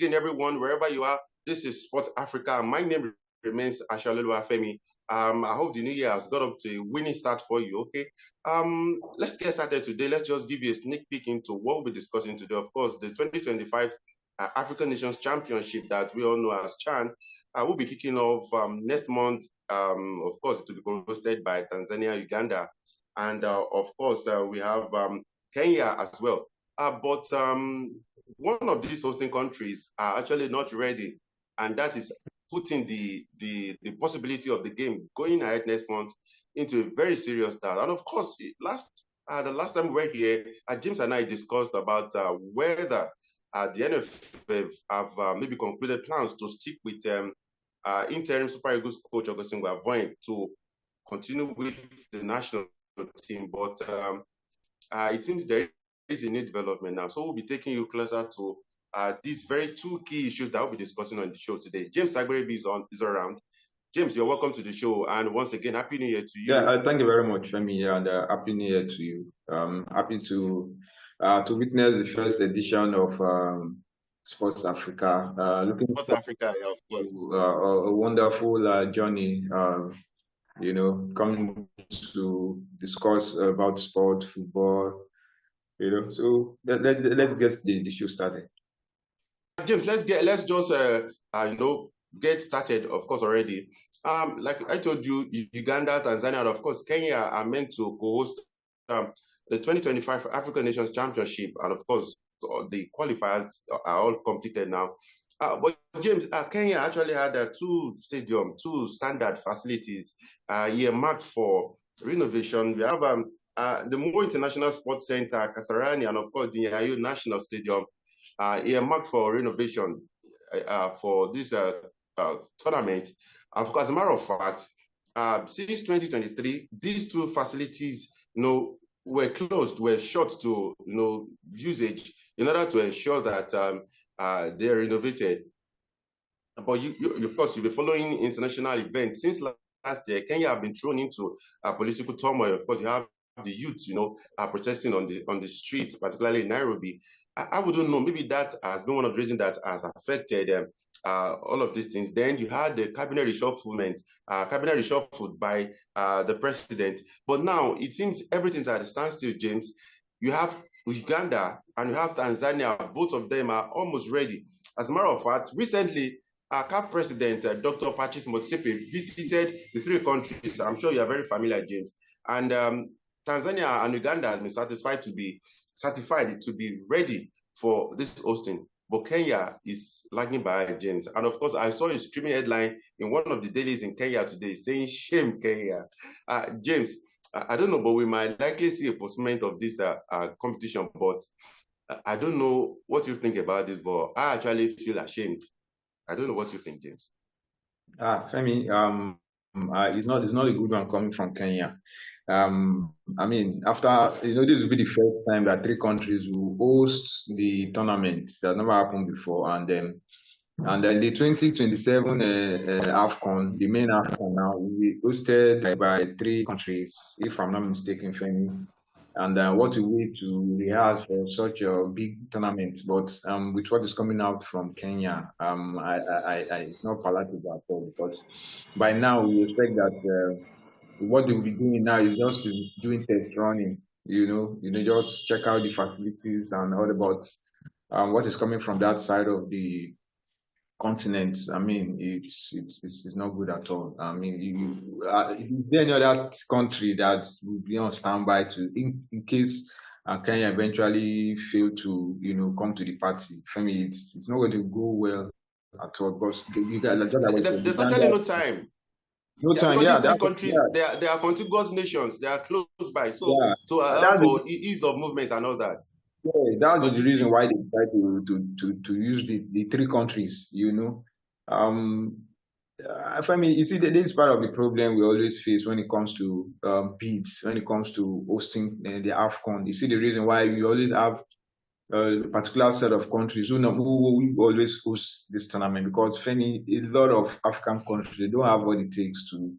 evening, everyone, wherever you are. This is Sports Africa. My name remains Ashalelu Afemi. I hope the new year has got up to a winning start for you, okay? Let's get started today. Let's just give you a sneak peek into what we'll be discussing today. Of course, the 2025 African Nations Championship that we all know as CHAN will be kicking off next month. Of course, it will be hosted by Tanzania, Uganda, and of course, we have Kenya as well. But one of these hosting countries are actually not ready, and that is putting the possibility of the game going ahead next month into a very serious doubt. And of course, the last time we were here, James and I discussed about whether the NFF have maybe concluded plans to stick with interim Super Eagles coach Augustin Guavoin to continue with the national team. But it seems there is a new development now. So we'll be taking you closer to these very two key issues that we'll be discussing on the show today. James Agberebi is around. James, you're welcome to the show. And once again, Happy New Year to you. Yeah, thank you very much, Femi, and Happy New Year to you. Happy to witness the first edition of Sports Africa. Looking Sports Africa, yeah, of course. A wonderful journey, coming to discuss about sport, football, so let's get the show started. James, let's just get started, of course, already. Like I told you, Uganda, Tanzania, and of course, Kenya are meant to co-host the 2025 African Nations Championship, and of course, the qualifiers are all completed now. But James, Kenya actually had two standard facilities earmarked for renovation. We have the Mo International Sports Center, Kasarani, and of course, the Nyayo National Stadium, earmarked for renovation for this tournament. Of course, as a matter of fact, since 2023, these two facilities, were closed, were shut to usage in order to ensure that they are renovated. But you of course, you'll be following international events. Since last year, Kenya have been thrown into political turmoil. Of course, you have the youth, protesting on the streets, particularly in Nairobi. I wouldn't know. Maybe that has been one of the reasons that has affected all of these things. Then you had the cabinet reshuffled by the president. But now it seems everything's at a standstill, James. You have Uganda and you have Tanzania. Both of them are almost ready. As a matter of fact, recently, CAF President Dr. Patrice Motsepe visited the three countries. I'm sure you are very familiar, James. And Tanzania and Uganda has been certified to be ready for this hosting. But Kenya is lagging behind, James. And of course, I saw a screaming headline in one of the dailies in Kenya today saying, "Shame, Kenya." James, I don't know, but we might likely see a postponement of this competition. But I don't know what you think about this, but I actually feel ashamed. I don't know what you think, James. Femi, it's not a good one coming from Kenya. I mean, after this will be the first time that three countries will host the tournament. That never happened before, and then the 2027 AFCON, the main AFCON now, will be hosted by three countries, if I'm not mistaken, Femi. And what a way to rehearse for such a big tournament. But with what is coming out from Kenya, it's not palatable at all, because by now we expect that what they will be doing now is just doing test running, just check out the facilities and all about what is coming from that side of the continent. I mean, it's not good at all. I mean, is there any other country that will be on standby in case Kenya eventually fail to come to the party? For me, it's not going to go well at all, because you guys there's actually no time. No time. Yeah, these three countries, they are contiguous nations. They are close by, so for ease of movement and all that. Yeah, that's the reason why they try to use the three countries. For me, you see, this is part of the problem we always face when it comes to bids, when it comes to hosting the AFCON. You see, the reason why we always have a particular set of countries who always host this tournament, because Femi, a lot of African countries, they don't have what it takes to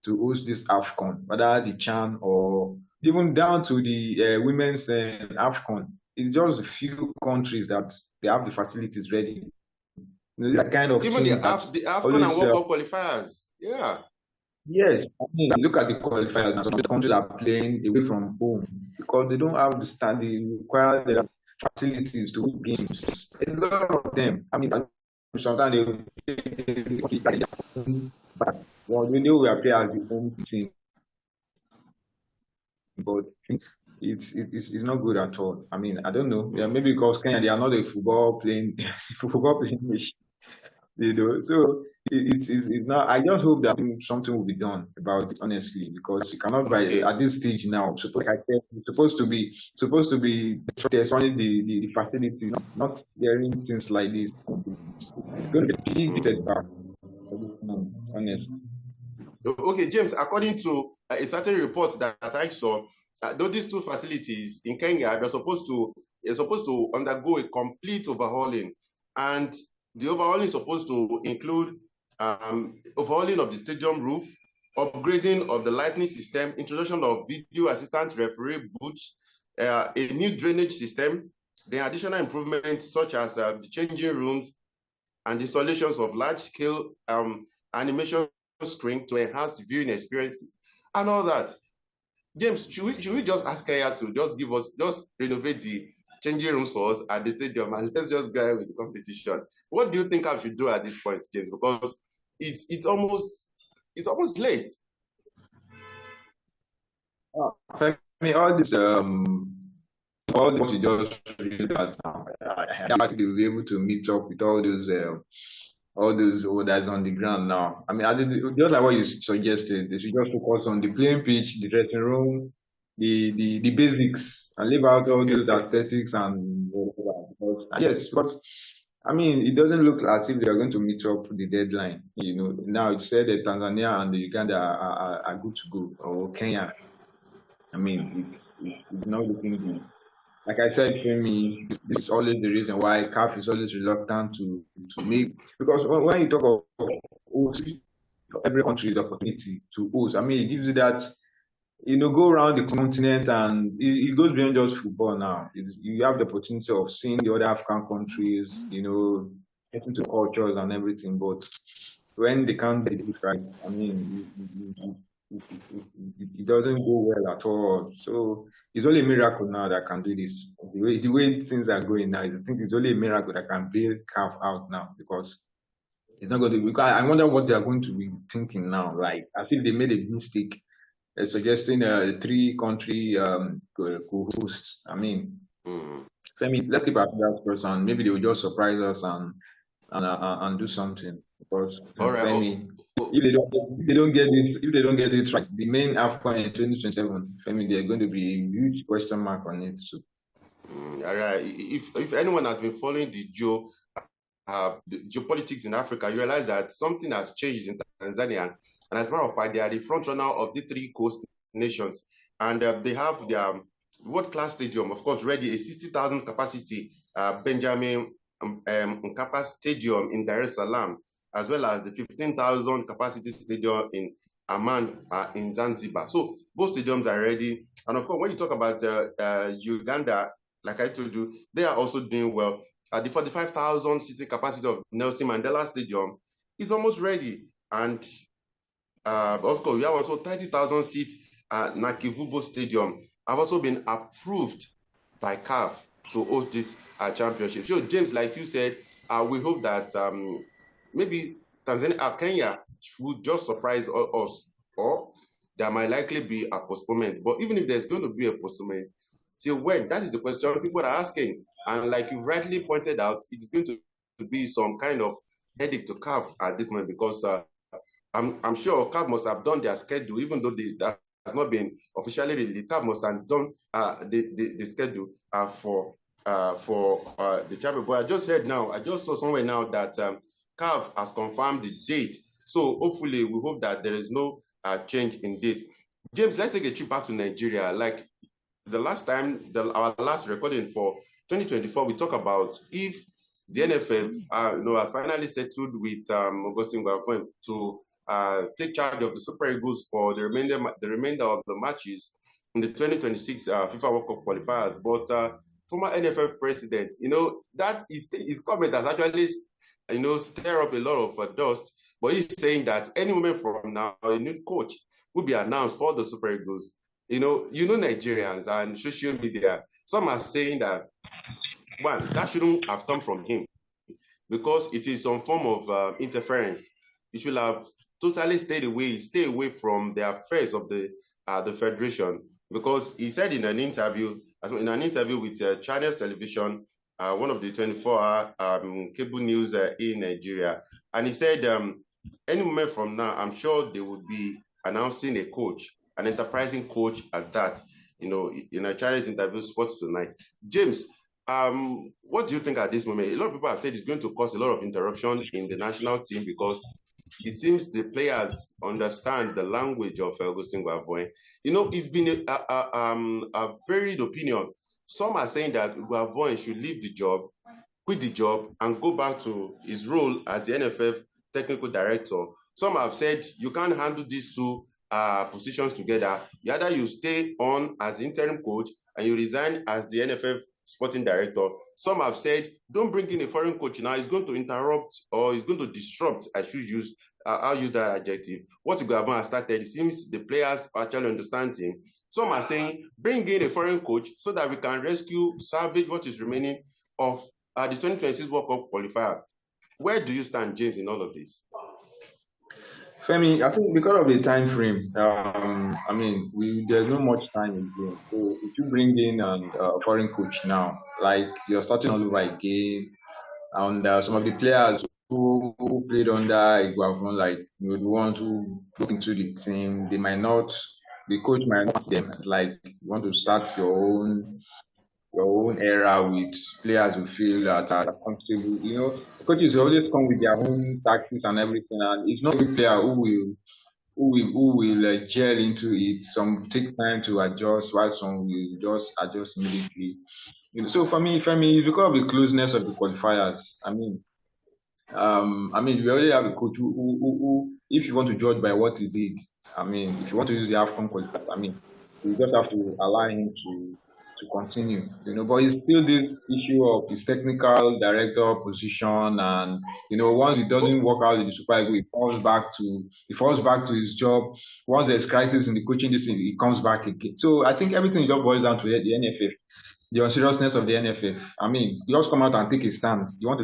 host this AFCON, whether the CHAN or even down to the women's AFCON. It's just a few countries that they have the facilities ready. that kind of Even team the that AFCON and always. World Cup qualifiers. Yeah. Yes, I mean, look at the qualifiers now. Some of the countries are playing away from home because they don't have the standing required facilities to win games. A lot of them. I mean, sometimes they but well, we know we are playing as the home team, but it's not good at all. I mean, I don't know. Yeah, maybe because Kenya, they are not a football playing nation. So it's not. I just hope that something will be done about it, honestly, because you cannot buy Okay. at this stage now. Like I said, it's supposed to be there's only the facilities, not hearing things like this. It's going to be big setback, honestly. Okay, James, according to a certain report that I saw, though these two facilities in Kenya, they're supposed to undergo a complete overhauling. And the overhauling is supposed to include overhauling of the stadium roof, upgrading of the lighting system, introduction of video assistant referee booths, a new drainage system, the additional improvements such as the changing rooms and installations of large-scale animation screen to enhance viewing experiences and all that. James, should we just ask Kaya to just renovate the changing rooms for us at the stadium and let's just go with the competition? What do you think I should do at this point, James? Because it's almost late. I mean, all what you just read that now, I doubt they will be able to meet up with all those orders on the ground now. I mean, just like what you suggested, they should just focus on the playing pitch, the dressing room, the basics, and leave out all those aesthetics and whatever. Yes, but I mean, it doesn't look as if they are going to meet up the deadline. Now it's said that Tanzania and Uganda are good to go, or Kenya. I mean, it's not looking good. Like I said, for me, this is always the reason why CAF is always reluctant to make, because when you talk of host, every country the opportunity to host. I mean, it gives you that, go around the continent, and it goes beyond just football now. You have the opportunity of seeing the other African countries, getting to cultures and everything. But when they can't get it right, I mean, it doesn't go well at all. So it's only a miracle now that can do this. The way things are going now, I think it's only a miracle that can bail CAF out now, because it's not going to. Because I wonder what they are going to be thinking now. Like, I think they made a mistake suggesting a 3-country co-host. I mean, let's keep our fingers crossed, and maybe they will just surprise us and do something. Because All right. if they don't get it right, the main AFCON in 2027, they're going to be a huge question mark on it too. All right. If anyone has been following the geopolitics in Africa, you realize that something has changed in Tanzania. And as a matter of fact, they are the front runner of the 3 coast nations. And they have their world-class stadium, of course, ready, a 60,000 capacity Benjamin Mkapa Stadium in Dar es Salaam, as well as the 15,000 capacity stadium in Amman in Zanzibar. So both stadiums are ready. And of course, when you talk about Uganda, like I told you, they are also doing well. The 45,000 seating capacity of Nelson Mandela Stadium is almost ready. And of course, we have also 30,000 seat Nakivubo Stadium have also been approved by CAF to host this championship. So, James, like you said, we hope that maybe Kenya would just surprise us, or there might likely be a postponement. But even if there's going to be a postponement, till when? That is the question people are asking. And like you rightly pointed out, it's going to be some kind of headache to CAF at this moment, because I'm sure CAF must have done their schedule, even though that has not been officially released. CAF must have done the schedule for the champion. But I just saw somewhere now that CAF has confirmed the date. So hopefully, we hope that there is no change in date. James, let's take a trip back to Nigeria. Like the last time, our last recording for 2024, we talked about if the NFF has finally settled with Augustine Guavin to take charge of the Super Eagles for the remainder of the matches in the 2026 FIFA World Cup qualifiers. But former NFL president. That his comment has actually, stir up a lot of dust. But he's saying that any moment from now, a new coach will be announced for the Super Eagles. Nigerians and social media. Some are saying that one, that shouldn't have come from him because it is some form of interference. You should have totally stay away from the affairs of the federation, because he said in an interview with Channels Television, one of the 24-hour cable news in Nigeria, and he said any moment from now, I'm sure they would be announcing a coach, an enterprising coach at that. In a Channels interview, Sports Tonight. James, what do you think at this moment? A lot of people have said it's going to cause a lot of interruption in the national team because it seems the players understand the language of Augustine Guavoin. It's been a varied opinion. Some are saying that Guavoin should leave the job, quit the job, and go back to his role as the NFF technical director. Some have said you can't handle these two positions together. Either you stay on as interim coach and you resign as the NFF sporting director. Some have said, don't bring in a foreign coach now. It's going to interrupt or it's going to disrupt. I'll use that adjective. What Guavoin has started, it seems the players actually understand him. Some are saying, bring in a foreign coach so that we can salvage what is remaining of the 2026 World Cup qualifier. Where do you stand, James, in all of this? Femi, I think because of the time frame, there's no much time again. So if you bring in a foreign coach now, like you're starting all over again, and some of the players who played under Iguavon, like the ones who look into the team, the coach might not see them. Like you want to start your own era with players who feel that are comfortable. Coaches always come with their own tactics and everything, and it's not every player who will gel into it. Some take time to adjust, while some will just adjust immediately. So for me, Femi, because of the closeness of the qualifiers, we already have a coach who, if you want to judge by what he did, if you want to use the AFCON qualifier, you just have to allow him to continue, but it's still this issue of his technical director position, and once it doesn't work out in the Super Eagles, he falls back to his job. Once there's crisis in the coaching, he comes back again. So I think everything just boils down to the NFF, the unseriousness of the NFF. You just come out and take a stand. You want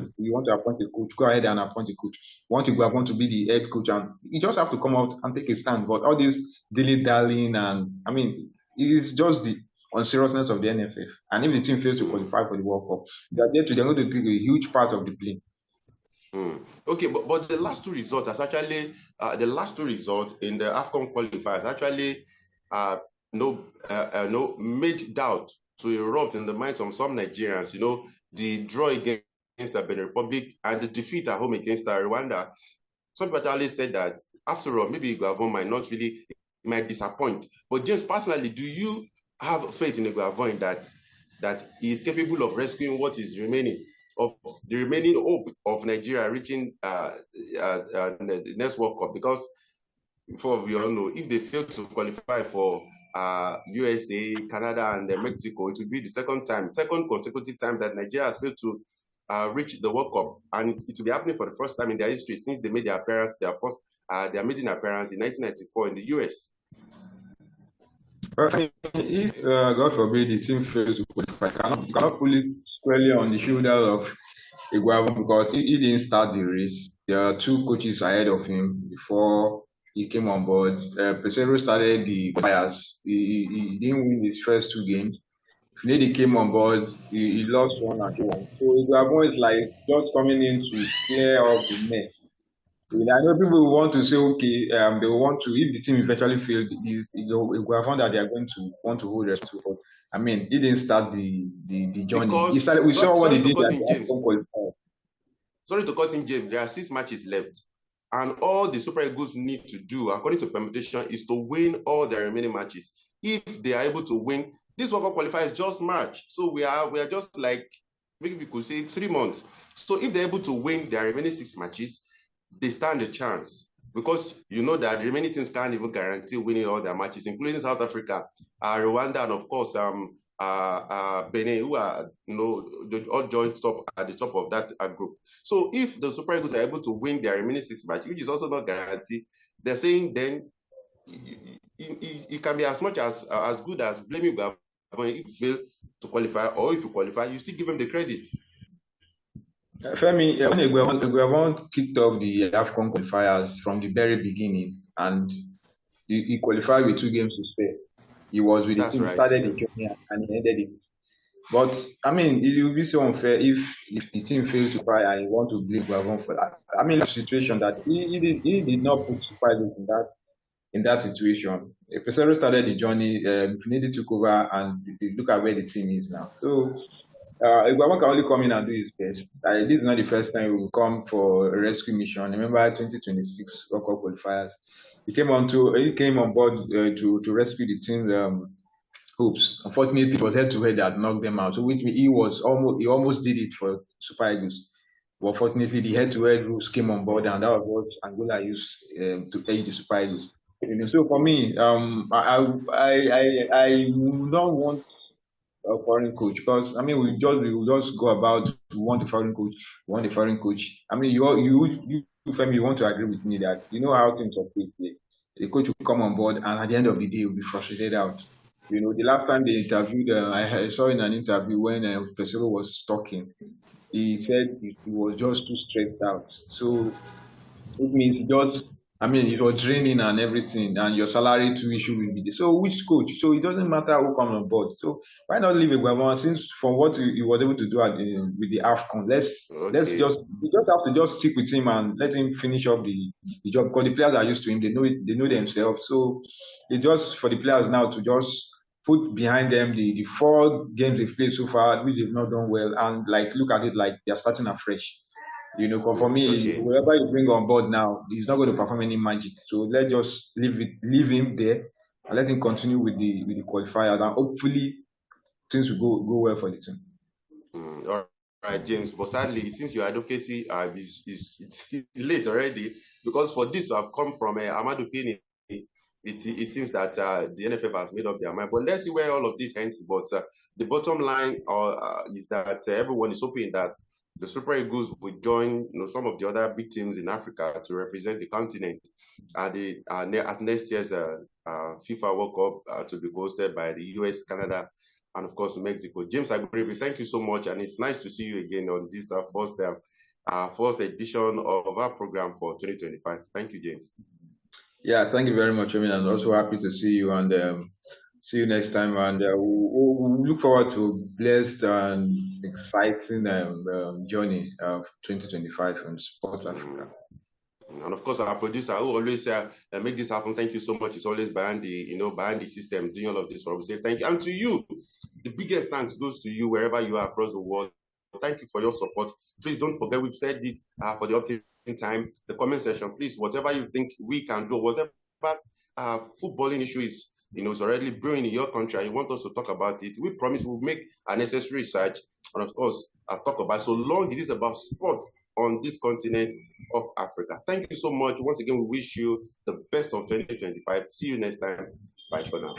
to appoint a coach, go ahead and appoint a coach. You want to go to be the head coach, and you just have to come out and take a stand. But all this dilly-dallying, and it is just the unseriousness of the NFF. And if the team fails to qualify for the World Cup, they're going to take a huge part of the blame. Okay, but the last two results in the AFCON qualifiers actually made doubt to erupt in the minds of some Nigerians. The draw against the Benin Republic and the defeat at home against Rwanda. Some people actually said that after all, maybe Guavoin might disappoint. But just personally, do you have faith in Guavoin that he is capable of rescuing what is remaining of the remaining hope of Nigeria reaching the next World Cup? Because we all know, if they fail to qualify for USA, Canada, and Mexico, it will be the second consecutive time that Nigeria has failed to reach the World Cup, and it will be happening for the first time in their history since they made their maiden appearance in 1994 in the US. If God forbid the team fails to qualify, cannot put it squarely on the shoulders of Iguavon, because he didn't start the race. There are two coaches ahead of him before he came on board. Pesero started the qualifiers. He didn't win his first two games. Finidi came on board. He lost one and one. So Iguavon is like just coming in to clear up the mess. I know people want to say, okay, they want to, if the team eventually failed, Iguavon that they are going to want to hold responsible. He didn't start the journey. We saw what he did. Sorry to cut in, James. There are 6 matches left. And all the Super Eagles need to do, according to permutation, is to win all their remaining matches. If they are able to win, this World Cup qualifier is just March. So we are just like, maybe we could say 3 months. So if they're able to win their remaining 6 matches, they stand a chance, because you know that the remaining teams can't even guarantee winning all their matches, including South Africa, Rwanda, and of course Benin, who are all joined top at the top of that group. So if the Super Eagles are able to win their remaining 6 matches, which is also not guaranteed, they're saying then it can be as much as good as blaming Gabon if you fail to qualify, or if you qualify, you still give them the credit. Femi, when Eguavon kicked off the AFCON qualifiers from the very beginning, and he qualified with 2 games to spare. He was with the team, started the journey and he ended it. But I mean, it would be so unfair if the team fails to qualify and you want to blame Eguavon for that. I mean, the situation that he did not put Super Eagles in that situation. Pesero started the journey, Pinedi took over, and look at where the team is now. So Eguavon can only come in and do his best. This is not the first time he will come for a rescue mission. Remember 2026 World Cup qualifiers. He came on board to rescue the team's hopes. Unfortunately, it was head-to-head that knocked them out. So he almost did it for Super Eagles. But unfortunately, the head-to-head rules came on board, and that was what Angola used to aid the Super Eagles. So for me, I would not want a foreign coach, because I mean we will just go about, we want a foreign coach. I mean you Femi, you want to agree with me that you know how things operate. The coach will come on board and at the end of the day will be frustrated out. The last time they interviewed, I saw in an interview when Pesero was talking, he said he was just too stressed out. So it means it was draining and everything, and your salary to issue will be there. So which coach? So it doesn't matter who comes on board. So why not leave Eguavon, since from what he was able to do with the AFCON? Let's just have to just stick with him and let him finish up the job, because the players are used to him. They know themselves. So it's just for the players now to just put behind them the 4 games they've played so far, which they've not done well, and look at it like they're starting afresh. For me, whoever you bring on board now, he's not going to perform any magic. So let's just leave him there and let him continue with the qualifiers, and hopefully things will go well for the team. All right, James. But sadly, since your advocacy it's late already, because for this to have come from Amadou Pini, it seems that the NFF has made up their mind. But let's see where all of this ends. But the bottom line is that everyone is hoping that the Super Eagles will join some of the other big teams in Africa to represent the continent at next year's FIFA World Cup to be hosted by the US, Canada, and of course Mexico. James Aguribi, thank you so much, and it's nice to see you again on this first edition of our program for 2025. Thank you, James. Yeah, thank you very much. I mean, I'm also happy to see you, and see you next time. And we'll look forward to a blessed and exciting journey of 2025 in Sports Africa. And of course, our producer who always make this happen. Thank you so much. It's always behind the system, doing all of this for us. We say thank you. And to you, the biggest thanks goes to you wherever you are across the world. Thank you for your support. Please don't forget, we've said it for the updating time, the comment section. Please, whatever you think we can do, whatever footballing issue is already brewing in your country, you want us to talk about it, we promise we'll make a necessary research, and of course I'll talk about, so long it is about sports on this continent of Africa. Thank you so much. Once again, we wish you the best of 2025. See you next time. Bye for now.